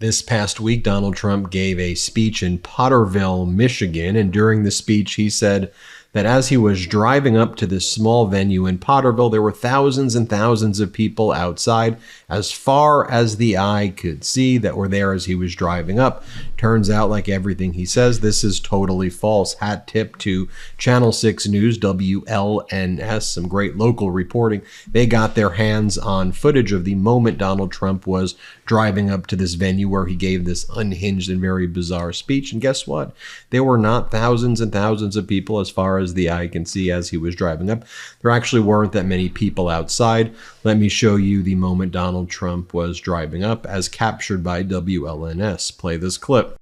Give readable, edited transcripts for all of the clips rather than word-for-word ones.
This past week, Donald Trump gave a speech in Potterville, Michigan, and during the speech, he said that as he was driving up to this small venue in Potterville, there were thousands and thousands of people outside, as far as the eye could see, that were there as he was driving up. Turns out, like everything he says, this is totally false. Hat tip to Channel 6 News, WLNS, some great local reporting. They got their hands on footage of the moment Donald Trump was driving up to this venue where he gave this unhinged and very bizarre speech. And guess what? There were not thousands and thousands of people as far as the eye can see as he was driving up. There actually weren't that many people outside. Let me show you the moment Donald Trump was driving up as captured by WLNS. Play this clip.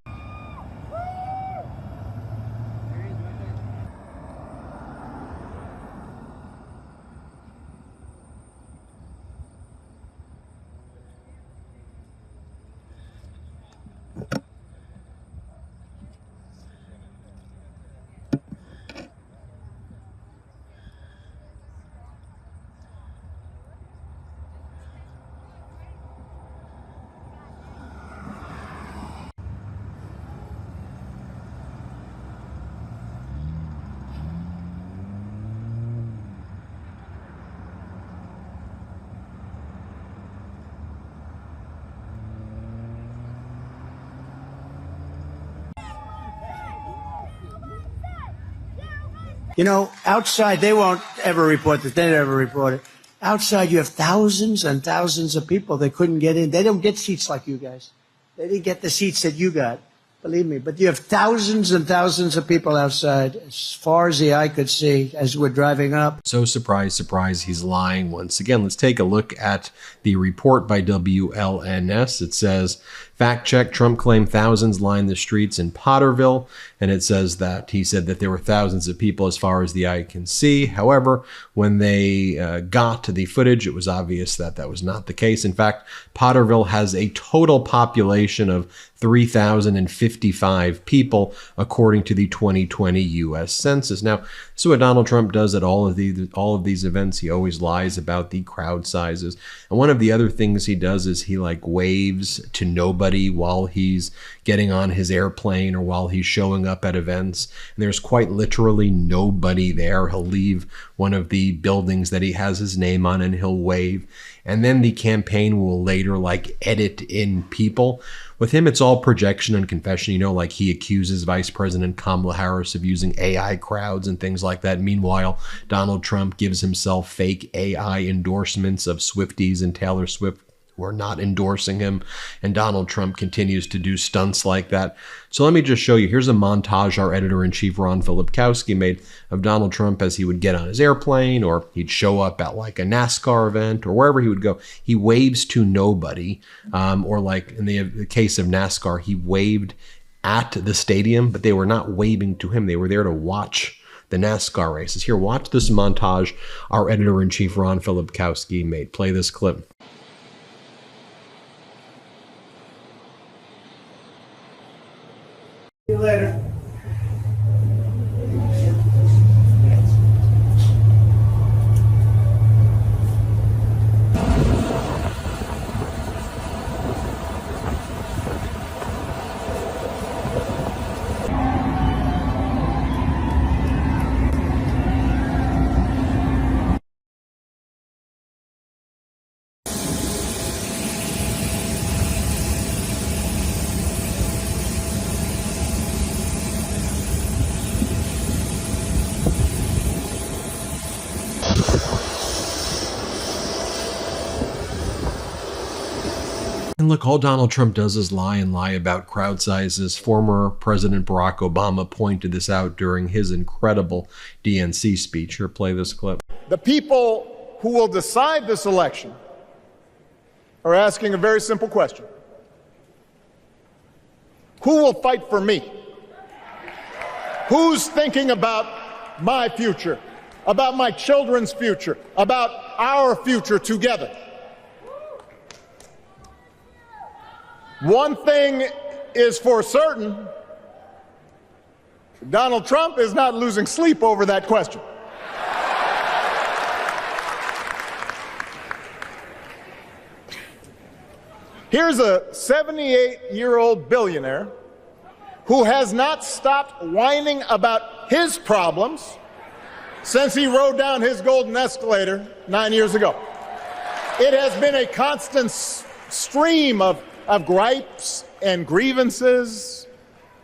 You know, outside, they won't ever report this. They never report it. Outside, you have thousands and thousands of people that couldn't get in. They don't get seats like you guys. They didn't get the seats that you got, believe me. But you have thousands and thousands of people outside, as far as the eye could see, as we're driving up. So surprise, surprise, he's lying once again. Let's take a look at the report by WLNS. It says, fact check, Trump claimed thousands lined the streets in Potterville. And it says that he said that there were thousands of people as far as the eye can see. However, when they got to the footage, it was obvious that that was not the case. In fact, Potterville has a total population of 3,055 people, according to the 2020 U.S. Census. Now, so what Donald Trump does at all of these events, he always lies about the crowd sizes. And one of the other things he does is he waves to nobody while he's getting on his airplane or while he's showing up at events. And there's quite literally nobody there. He'll leave one of the buildings that he has his name on and he'll wave. And then the campaign will later edit in people. With him, it's all projection and confession. You know, he accuses Vice President Kamala Harris of using AI crowds and things like that. Meanwhile, Donald Trump gives himself fake AI endorsements of Swifties and Taylor Swift who are not endorsing him. And Donald Trump continues to do stunts like that. So let me just show you. Here's a montage our editor-in-chief Ron Filipkowski made of Donald Trump as he would get on his airplane or he'd show up at a NASCAR event or wherever he would go. He waves to nobody. Or in the case of NASCAR, he waved at the stadium, but they were not waving to him. They were there to watch the NASCAR races. Here, watch this montage our editor-in-chief Ron Filipkowski made. Play this clip. See you later. And look, all Donald Trump does is lie and lie about crowd sizes. Former President Barack Obama pointed this out during his incredible DNC speech. Here, play this clip. The people who will decide this election are asking a very simple question. Who will fight for me? Who's thinking about my future, about my children's future, about our future together? One thing is for certain, Donald Trump is not losing sleep over that question. Here's a 78-year-old billionaire who has not stopped whining about his problems since he rode down his golden escalator 9 years ago. It has been a constant stream of gripes and grievances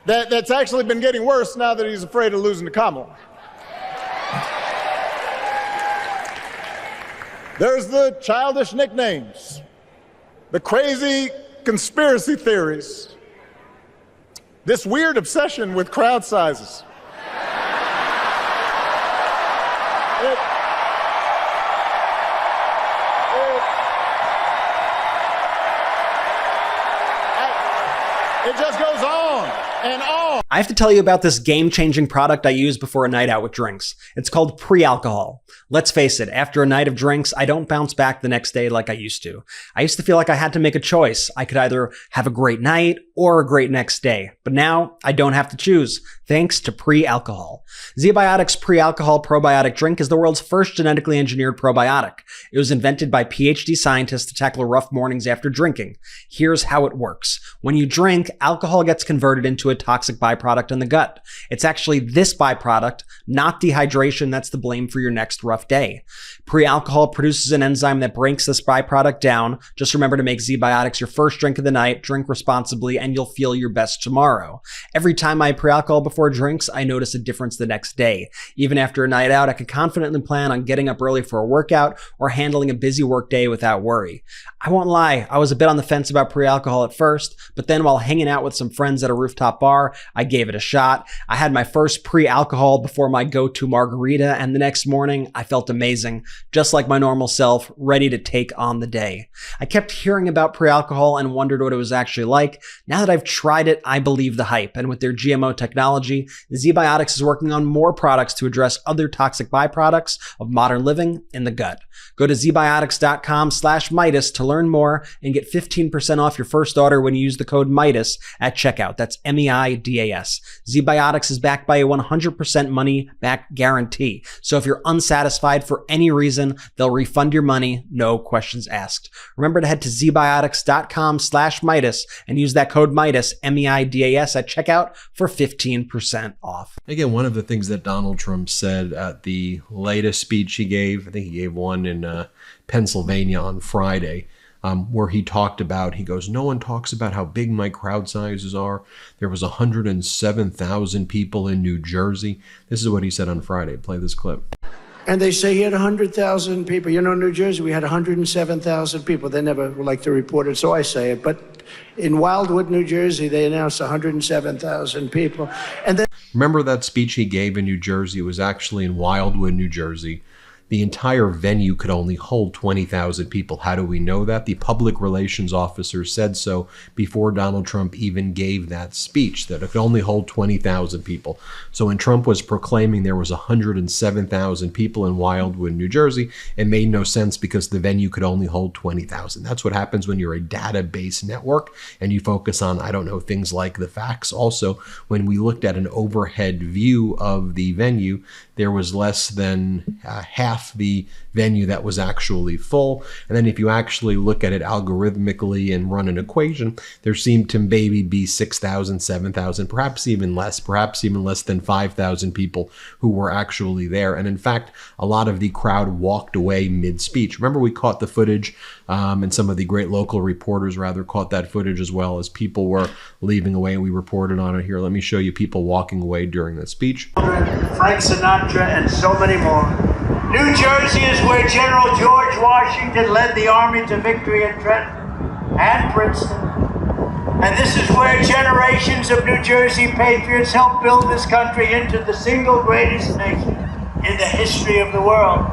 that's actually been getting worse now that he's afraid of losing to Kamala. There's the childish nicknames, the crazy conspiracy theories, this weird obsession with crowd sizes. It just goes on and on. I have to tell you about this game-changing product I use before a night out with drinks. It's called pre-alcohol. Let's face it, after a night of drinks, I don't bounce back the next day like I used to. I used to feel like I had to make a choice. I could either have a great night or a great next day. But now, I don't have to choose, thanks to pre-alcohol. ZBiotics Pre-Alcohol Probiotic Drink is the world's first genetically engineered probiotic. It was invented by PhD scientists to tackle rough mornings after drinking. Here's how it works. When you drink, alcohol gets converted into a toxic byproduct in the gut. It's actually this byproduct, not dehydration, that's to blame for your next rough day. Pre-alcohol produces an enzyme that breaks this byproduct down. Just remember to make ZBiotics your first drink of the night, drink responsibly, and you'll feel your best tomorrow. Every time I pre-alcohol before drinks, I notice a difference the next day. Even after a night out, I can confidently plan on getting up early for a workout or handling a busy work day without worry. I won't lie, I was a bit on the fence about pre-alcohol at first, but then while hanging out with some friends at a rooftop bar, I gave it a shot. I had my first pre-alcohol before my go-to margarita, and the next morning, I felt amazing, just like my normal self, ready to take on the day. I kept hearing about pre-alcohol and wondered what it was actually like. Now that I've tried it, I believe the hype, and with their GMO technology, ZBiotics is working on more products to address other toxic byproducts of modern living in the gut. Go to zbiotics.com/Meidas to learn more and get 15% off your first order when you use the code Meidas at checkout. That's MEIDAS. ZBiotics is backed by a 100% money-back guarantee. So if you're unsatisfied for any reason, they'll refund your money, no questions asked. Remember to head to zbiotics.com/Meidas and use that code Meidas, MEIDAS at checkout for 15% off. Again, one of the things that Donald Trump said at the latest speech he gave, I think he gave one in Pennsylvania on Friday, where he talked about, he goes, no one talks about how big my crowd sizes are. There was 107,000 people in New Jersey. This is what he said on Friday. Play this clip. And they say he had 100,000 people. You know, New Jersey, we had 107,000 people. They never like to report it, so I say it. But in Wildwood, New Jersey, they announced 107,000 people. And then remember that speech he gave in New Jersey? It was actually in Wildwood, New Jersey. The entire venue could only hold 20,000 people. How do we know that? The public relations officer said so before Donald Trump even gave that speech, that it could only hold 20,000 people. So when Trump was proclaiming there was 107,000 people in Wildwood, New Jersey, it made no sense because the venue could only hold 20,000. That's what happens when you're a database network and you focus on, I don't know, things like the facts. Also, when we looked at an overhead view of the venue, there was less than half the venue that was actually full. And then if you actually look at it algorithmically and run an equation, there seemed to maybe be 6,000, 7,000, perhaps even less than 5,000 people who were actually there. And in fact, a lot of the crowd walked away mid-speech. Remember, we caught the footage, and some of the great local reporters rather caught that footage as well as people were leaving away. We reported on it here. Let me show you people walking away during the speech. Frank Sinatra and so many more. New Jersey is where General George Washington led the army to victory at Trenton and Princeton. And this is where generations of New Jersey patriots helped build this country into the single greatest nation in the history of the world.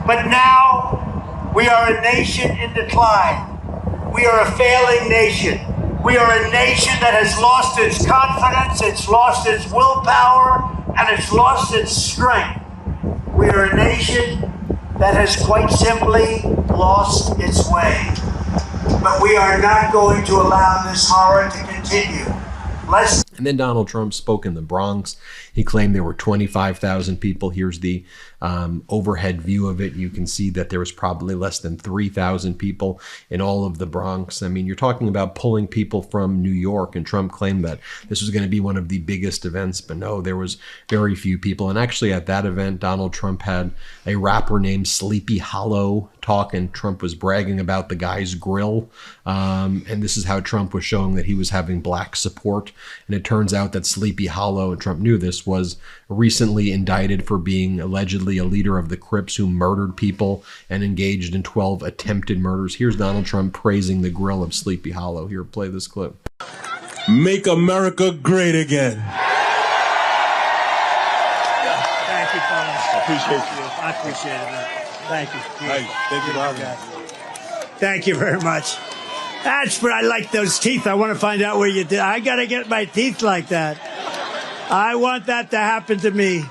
But now, we are a nation in decline. We are a failing nation. We are a nation that has lost its confidence, it's lost its willpower, and it's lost its strength. We are a nation that has quite simply lost its way. But we are not going to allow this horror to continue. And then Donald Trump spoke in the Bronx. He claimed there were 25,000 people. Here's the overhead view of it. You can see that there was probably less than 3,000 people in all of the Bronx. I mean, you're talking about pulling people from New York, and Trump claimed that this was going to be one of the biggest events, but no, there was very few people. And actually at that event, Donald Trump had a rapper named Sleepy Hollow talk, and Trump was bragging about the guy's grill. And this is how Trump was showing that he was having black support. And it turns out that Sleepy Hollow, and Trump knew this, was recently indicted for being allegedly a leader of the Crips who murdered people and engaged in 12 attempted murders. Here's Donald Trump praising the grill of Sleepy Hollow. Here, play this clip. Make America great again. Thank you, fellas. I appreciate you. I appreciate it, man. Thank you. Thank you, Bob. Thank you very much. That's what I like, those teeth. I want to find out where you did. I got to get my teeth like that. I want that to happen to me.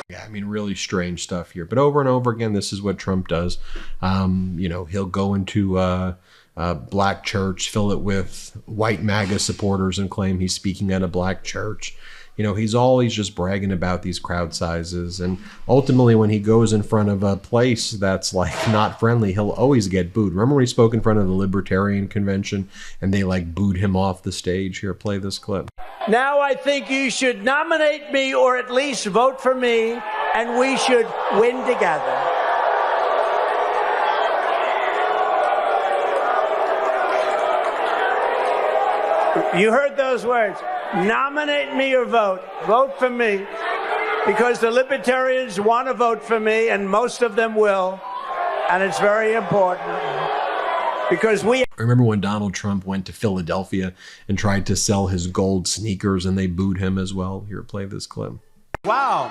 Yeah, I mean, really strange stuff here. But over and over again, this is what Trump does. He'll go into a black church, fill it with white MAGA supporters, and claim he's speaking at a black church. He's always just bragging about these crowd sizes. And ultimately, when he goes in front of a place that's like not friendly, he'll always get booed. Remember when he spoke in front of the Libertarian Convention and they like booed him off the stage? Here, play this clip. Now I think you should nominate me or at least vote for me, and we should win together. You heard those words. Nominate me or vote. Vote for me. Because the Libertarians want to vote for me, and most of them will. And it's very important. Because we... Remember when Donald Trump went to Philadelphia and tried to sell his gold sneakers and they booed him as well? Here, play this clip. Wow.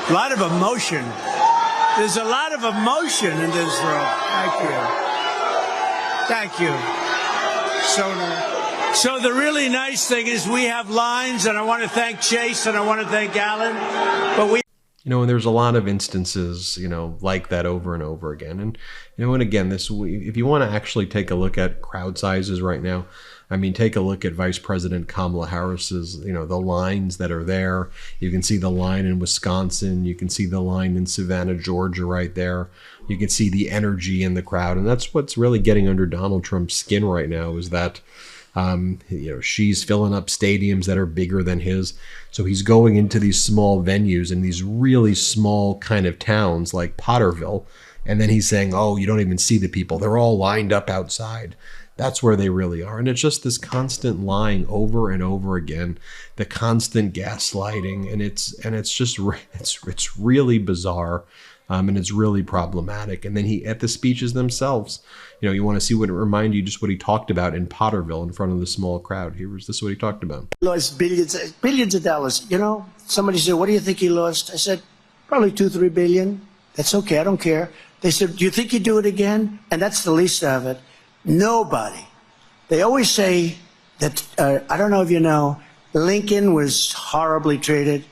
A lot of emotion. There's a lot of emotion in this room. Thank you. Thank you. So the really nice thing is we have lines, and I want to thank Chase and I want to thank Alan. But we... And there's a lot of instances, like that over and over again. And, and again, if you want to actually take a look at crowd sizes right now, I mean, take a look at Vice President Kamala Harris's, the lines that are there. You can see the line in Wisconsin. You can see the line in Savannah, Georgia right there. You can see the energy in the crowd. And that's what's really getting under Donald Trump's skin right now, is that she's filling up stadiums that are bigger than his. So he's going into these small venues in these really small kind of towns like Potterville. And then he's saying, oh, you don't even see the people. They're all lined up outside. That's where they really are. And it's just this constant lying over and over again, the constant gaslighting. And it's really bizarre. And it's really problematic. And then at the speeches themselves, you want to see what it remind you, just what he talked about in Potterville in front of the small crowd. This is what he talked about. Lost billions of dollars. Somebody said, what do you think he lost? I said, probably 2-3 billion. That's okay. I don't care. They said, do you think he'd do it again? And that's the least of it. Nobody. They always say that, I don't know if you know, Lincoln was horribly treated.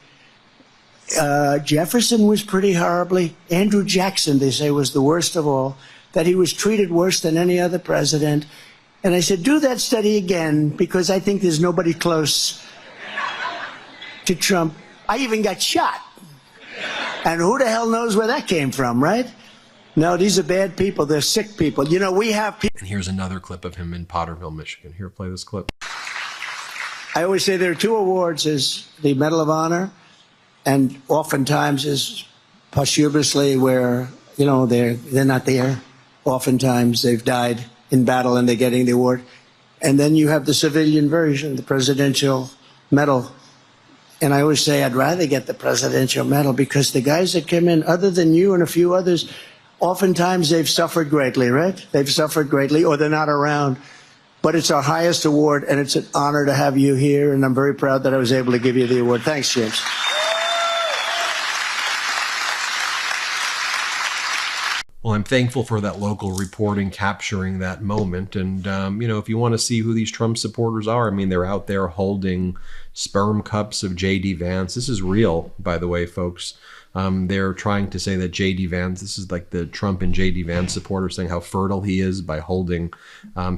Jefferson was pretty horribly. Andrew Jackson, they say, was the worst of all, that he was treated worse than any other president. And I said, do that study again, because I think there's nobody close to Trump. I even got shot. And who the hell knows where that came from, right? No, these are bad people. They're sick people. We have people. And here's another clip of him in Potterville, Michigan. Here, play this clip. I always say there are two awards. There's the Medal of Honor, and oftentimes is posthumously where, they're not there. Oftentimes they've died in battle and they're getting the award. And then you have the civilian version, the Presidential Medal. And I always say I'd rather get the Presidential Medal, because the guys that came in, other than you and a few others, oftentimes they've suffered greatly, right? They've suffered greatly, or they're not around. But it's our highest award, and it's an honor to have you here, and I'm very proud that I was able to give you the award. Thanks, James. Well, I'm thankful for that local reporting capturing that moment. And, if you want to see who these Trump supporters are, I mean, they're out there holding sperm cups of J.D. Vance. This is real, by the way, folks. They're trying to say that J.D. Vance, this is like the Trump and J.D. Vance supporters saying how fertile he is by holding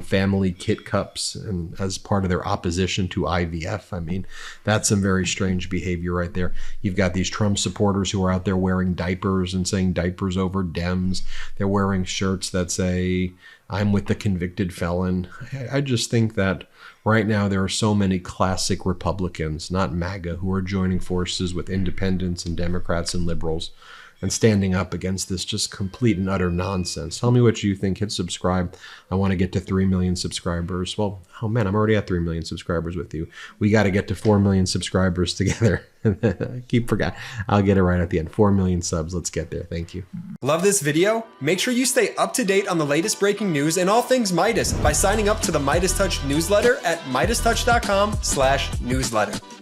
family kit cups and as part of their opposition to IVF. I mean, that's some very strange behavior right there. You've got these Trump supporters who are out there wearing diapers and saying diapers over Dems. They're wearing shirts that say, I'm with the convicted felon. I just think that right now there are so many classic Republicans, not MAGA, who are joining forces with independents and Democrats and liberals and standing up against this just complete and utter nonsense. Tell me what you think. Hit subscribe. I want to get to 3 million subscribers. Well, oh man, I'm already at 3 million subscribers with you. We got to get to 4 million subscribers together. I keep forgetting. I'll get it right at the end. 4 million subs. Let's get there. Thank you. Love this video? Make sure you stay up to date on the latest breaking news and all things Midas by signing up to the MeidasTouch newsletter at MeidasTouch.com/newsletter.